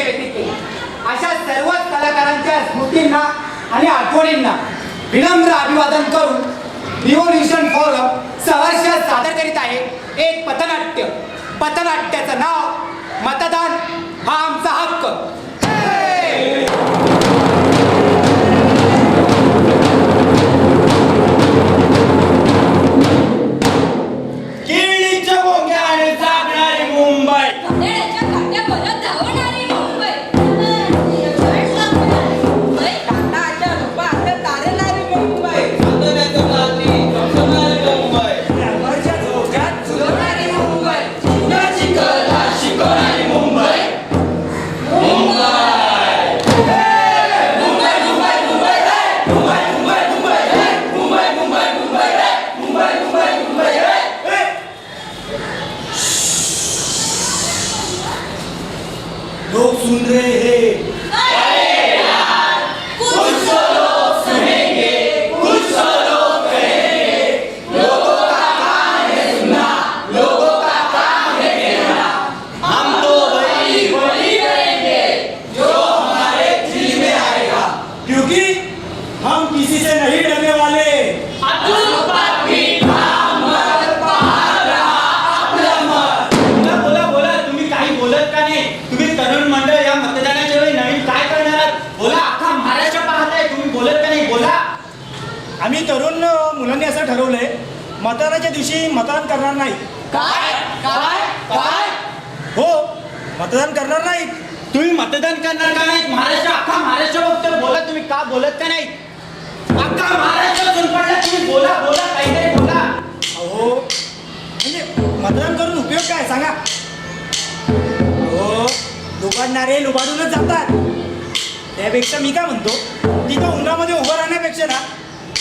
वर्षे व्यतीत केली. अशा सर्वच कलाकारांच्या स्मृतींना आणि आठवणींना विनम्र अभिवादन करून रिव्होल्यूशन फोरम सहर्ष सादर करीत आहे एक पथनाट्य. पथनाट्याचं नाव मतदान हा आमचा हक्क. केळीच्या भोंग्याने जागणारी मुंबई, घड्याळाच्या काट्यावर धावणारी मुंबई, ताटाच्या रूपात तारणारी मुंबई, चांदण्याच्या रात्री चमचमणारी मुंबई, रबरच्या झोक्यात झुलणारी मुंबई, चिन्हाची कला शिकवणारी मुंबई. लोग सुन रहे हैं, कुछ तो लोग सुनेंगे, कुछ तो लोग कहेंगे. लोगों का काम है सुनना, लोगों का काम है कहना. हम तो वही करेंगे जो हमारे दिल में आएगा, क्योंकि हम किसी से नहीं डरने वाले. बोला बोला, तुम्ही काही बोलत का नाही? तुम्ही तरुण मंडळ या मतदानाच्या वेळी नवीन काय करणार आहात? बोला, अख्खा महाराष्ट्र पाहताय, तुम्ही बोलत का नाही? बोला. आम्ही तरुण मुलांनी असं ठरवलंय, मतदानाच्या दिवशी मतदान करणार नाही. काय काय काय हो, मतदान करणार नाही. तुम्ही मतदान करणार का नाही? महाराष्ट्र, अख्खा महाराष्ट्र बघतोय. बोला, तुम्ही का बोलत का नाही? अख्खा महाराष्ट्र पडला, तुम्ही बोला बोला, काहीतरी बोला. अहो, म्हणजे मतदान करून उपयोग काय सांगा? हो, लुबाडणारे लुबाडूनच जातात. त्यापेक्षा मी काय म्हणतो, तिथं उन्हामध्ये उभं राहण्यापेक्षा ना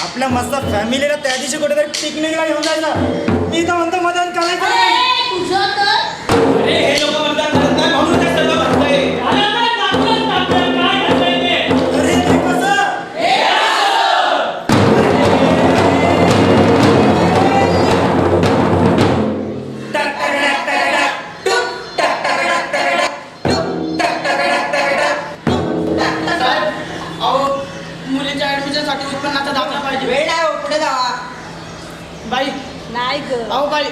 आपल्या मस्त फॅमिलीला त्या दिवशी कुठेतरी पिकनिकला घेऊन जायचं. मी तर म्हणतो मतदान करायचं नाही. तुझं तर अरे हे लोक मतदान करत नाही म्हणून ते सर्व भरतंय. अरे ते कसं? मुलीच्या ऍडमिशनसाठी उत्पन्नाचा दाखला पाहिजे. वेळ नाही हो, पुढे जावा. बाई, नाही ग अहो बाई,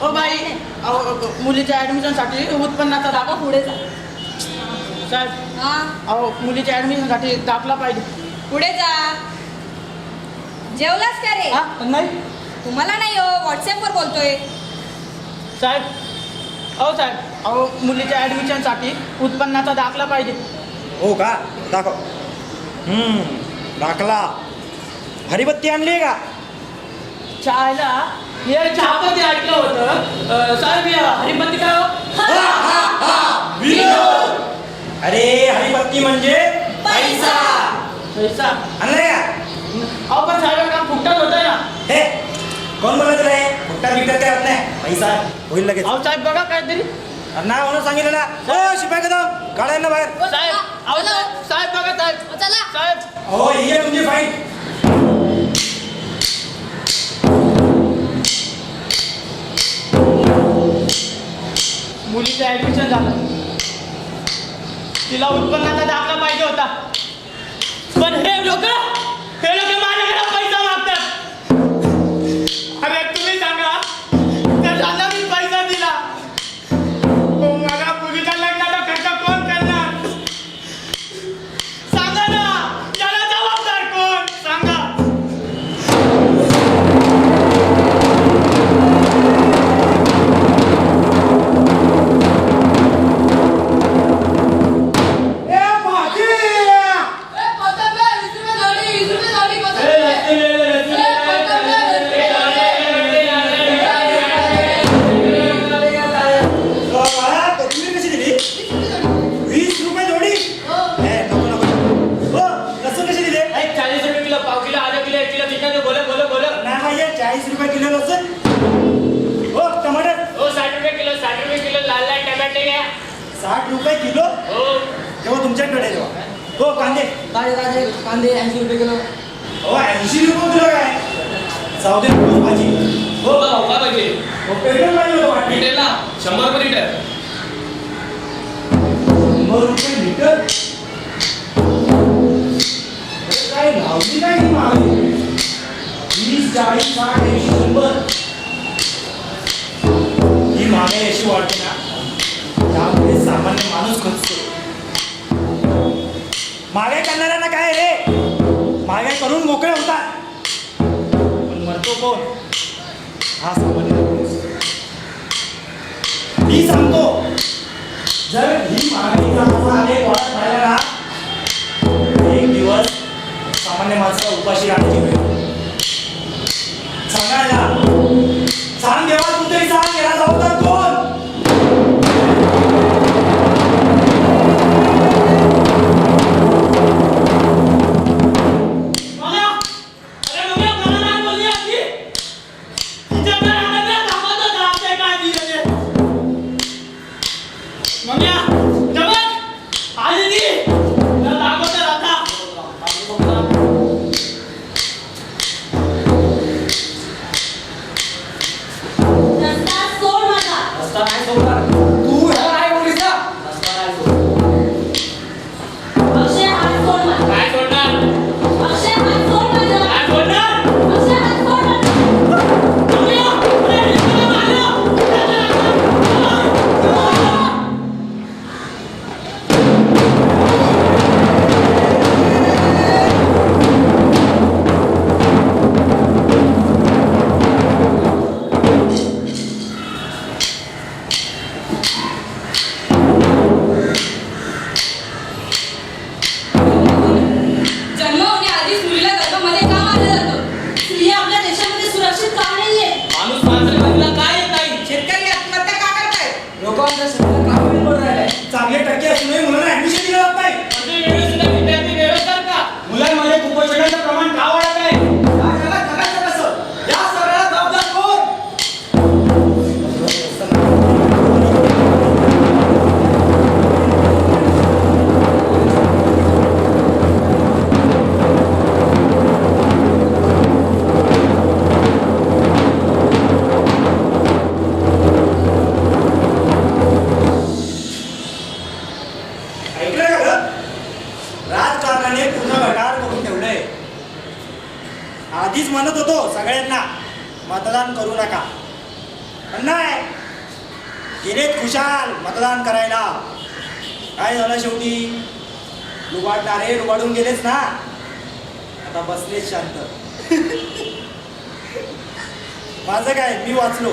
ओ बाई, अहो मुलीच्या ऍडमिशनसाठी उत्पन्नाचा दाखला. पुढे जा. साहेब, हा अहो मुलीच्या ऍडमिशनसाठी दाखला पाहिजे. पुढे जा. जेवलास का रे? हा नाही तुम्हाला नाही हो, व्हॉट्सअपवर बोलतोय. साहेब, अहो साहेब, अहो मुलीच्या ऍडमिशनसाठी उत्पन्नाचा दाखला पाहिजे. हो का? दाखव. दाखला. हरिबत्ती आणली का? चहाला हे चहापत्ती ऐकलं होतं. साहेब, हे हरिबत्ती काय हो? अरे हरिबत्ती म्हणजे पैसा. पैसा. आणलंय का? अहो पण साहेब काम फुकटात होतं ना. हे कोण बोलायचं रे? फुकटा बिकटा काय होत नाही. पैसा होईल लगेच. अहो साहेब बघा काहीतरी. नाही म्हणून सांगितलं ना. हो शिपाई कदम, काढायला बाहेर. साहेब, अहो साहेब, साहेब बघा साहेब. चला. साहेब, हो ही आहे तुमची फाईट. मुलीचं ऍडमिशन झालं, तिला उत्पन्नाचा दाखला पाहिजे होता, पण हे लोक माझ्याकडे पैसा मागतात. अरे तुम्ही सांगा, त्या झाला मी पैसा दिला, माझ्या मुलीच्या लग्नाचा खर्च कोण करणार? सांगा ना, त्याला जबाबदार कोण? सांगा. ₹60 किलो? तेव्हा तुमच्याकडे जेव्हा. हो कांदे कांदे 80 रुपये किलो. हो 80 रुपये किलो काय? जाऊ दे भाजी. हो काय पाहिजे? हो पेट्रोल पाहिजे होतं वाटते. लिटरला 100 रुपये लिटर. ₹100 लिटर. काय लावली काय ही महागाई? 20, 40, 60, 80, 100 ही महागाई अशी वाढते ना, त्यामुळे सामान्य माणूस खचतो. महागाई करणाऱ्यांना काय रे, महागाई करून मोकळे होतात, पण मरतो कोण? हा सामान्य माणूस. मी सांगतो, जर ही महागाईचा असा आलेख वाढत राहिला ना, एक दिवस सामान्य माणसाला उपाशी राहण्याची वेळ. सांगायला सांग देवा, तू तरी सांग, याला जबाबदार कोण? तू ह्याला काय बोललीस ना? जन्म होण्याआधीच मुलीला गर्भामध्ये का मारलं जातं? स्त्रिया आपल्या देशामध्ये सुरक्षित का नाहीये? माणूस माणसाला बघितला काय येत नाही. शेतकरी आत्महत्या का करताय? लोकांचा सगळं काम कमी पडून राहिलंय. चांगले टक्के असूनही मुलांना ऍडमिशन दिलं जात नाही. म्हणजे व्यवस्थित विद्यार्थी व्यवस्था का? मुलांमध्ये कुपोषणाचं प्रमाण का वाढत आहे? या जगात जगायचं कसं? या सगळ्याला जबाबदार कोण? ऐकलं का ग? राजकारणाने पूर्ण गटार करून ठेवलंय. आधीच म्हणत होतो सगळ्यांना मतदान करू नका, पण नाही, गेलेत खुशाल मतदान करायला. काय झालं शेवटी? लुबाडणारे लुबाडून गेलेच ना, आता बसलेच शांत. माझं काय, मी वाचलो.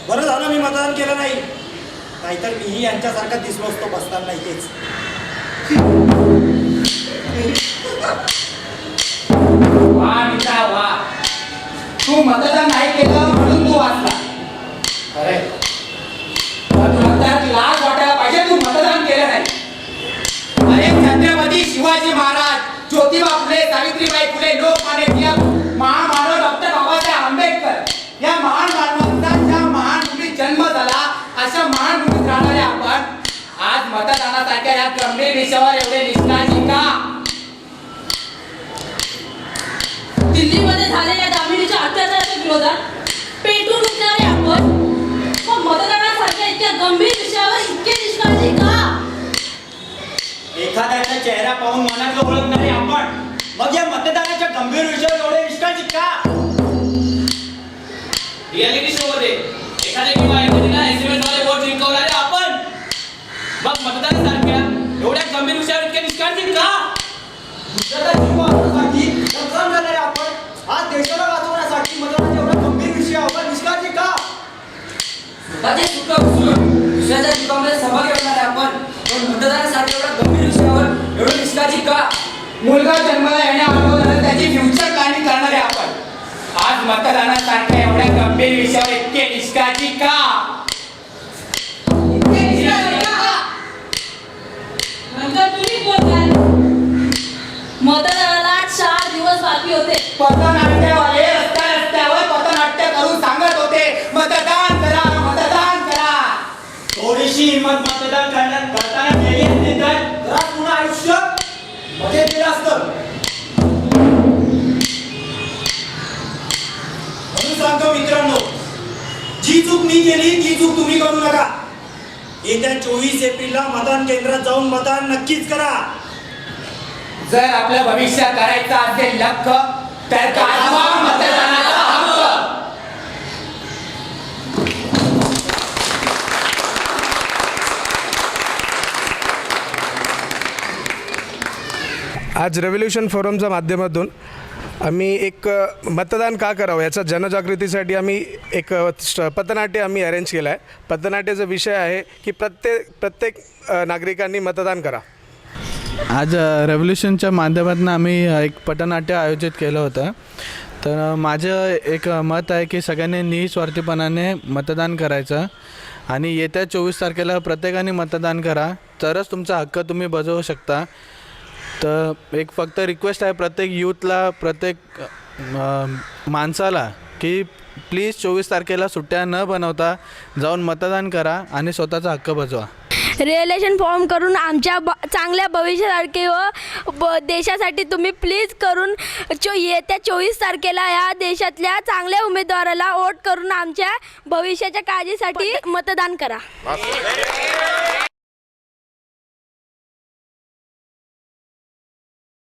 बरं झालं मी मतदान केलं नाही, नाहीतर मीही यांच्यासारखा दिसलो असतो बसताना इथेच. वा मित्रा वा, तू मतदान नाही केलं म्हणून तू वाचला. खरंय, पण मतदार लाज वाटायला पाहिजे तू मतदान केलं नाही. अरे छत्रपती शिवाजी महाराज, ज्योतिबा फुले, सावित्रीबाई फुले, लोकमान्य टिळक, महामानव डॉक्टर बाबासाहेब आंबेडकर या महान मानवांचा महान भूमीत जन्म झाला, अशा महान भूमीत राहणारे आपण आज मतदानासारख्या या गंभीर विषयावर एवढे निष्काळजी का? दिल्लीमध्ये झालेल्या दामिनीच्या अत्याचाराच्या विरोधात पेटून उठणारे आपण मग मतदानासारख्या इतक्या गंभीर विषयावर इतके निष्काळजी का? एखाद्याचा चेहरा पाहून मनातलं ओळखणारे आपण मग या मतदानाच्या गंभीर विषयावर एवढे निष्काळजी का? रियालिटी शो मध्ये एखाद्या किंवा एखाद्याला एसएमएस द्वारे वोट जिंकवणारे आपण मग मतदानासारख्या एवढ्या गंभीर विषयावर इतके निष्काळजी का? देशाचा जीव वाचवण्यासाठी संग्राम करणारे आपण आज देशाला वाचवण्यासाठी मतदानाच्या एवढ्या गंभीर विषयावर निष्काळजी का? स्वतःचे सुख उचलून दुसऱ्याच्या जीवामध्ये सहभागी होणारे आपण पण मतदानासाठी एवढ्या गंभीर विषयावर एवढं निष्काळजी का? मुलगा जन्माला येण्या अगोदर त्याची फ्युचर प्लॅनिंग करणारे आपण आज मतदानासारख्या एवढ्या गंभीर विषयावर इतके निष्काळजी का? नंतर तुम्ही बोलताय. मतदानाला 4 दिवस बाकी होते. पथनाट्यवाले रस्त्यावर पथनाट्य करून सांगत होते मतदान करा, मतदान करा. थोडीशी हिंमत मतदान करताना केली असती तर घरात पुन्हा आयुष्य मजेत गेलं असतं. म्हणून सांगतो मित्रांनो, जी चूक मी केली ती चूक तुम्ही करू नका. येत्या 24 एप्रिलला मतदान केंद्रात जाऊन मतदान नक्कीच करा. जर आपलं भविष्य करायचं असेल लख तर गाजवा मतदानाचा हक्क. आज रेव्होल्यूशन फोरमच्या माध्यमातून आम्ही एक मतदान का करावं याचा जनजागृतीसाठी आम्ही एक पथनाट्य आम्ही अरेंज केलं आहे. पथनाट्याचा विषय आहे की प्रत्येक नागरिकांनी मतदान करा. आज रेव्होल्यूशनच्या माध्यमातून आम्ही एक पथनाट्य आयोजित केलं होतं. तर माझं एक मत आहे की सगळ्यांनी निस्वार्थीपणाने मतदान करायचं आणि येत्या 24 तारखेला प्रत्येकाने मतदान करा, तरच तुमचा हक्क तुम्ही बजावू शकता. तर एक फक्त रिक्वेस्ट आहे प्रत्येक यूथला, प्रत्येक माणसाला की प्लीज 24 तारखेला सुट्ट्या न बनवता जाऊन मतदान करा आणि स्वतःचा हक्क बजवा. रिलेशन फॉर्म करून आमच्या चांगल्या भविष्यासाठी व देशासाठी तुम्ही प्लीज करून येत्या 24 तारखेला या देशातल्या चांगल्या उमेदवाराला वोट करून आमच्या भविष्याच्या काळजीसाठी मतदान करा.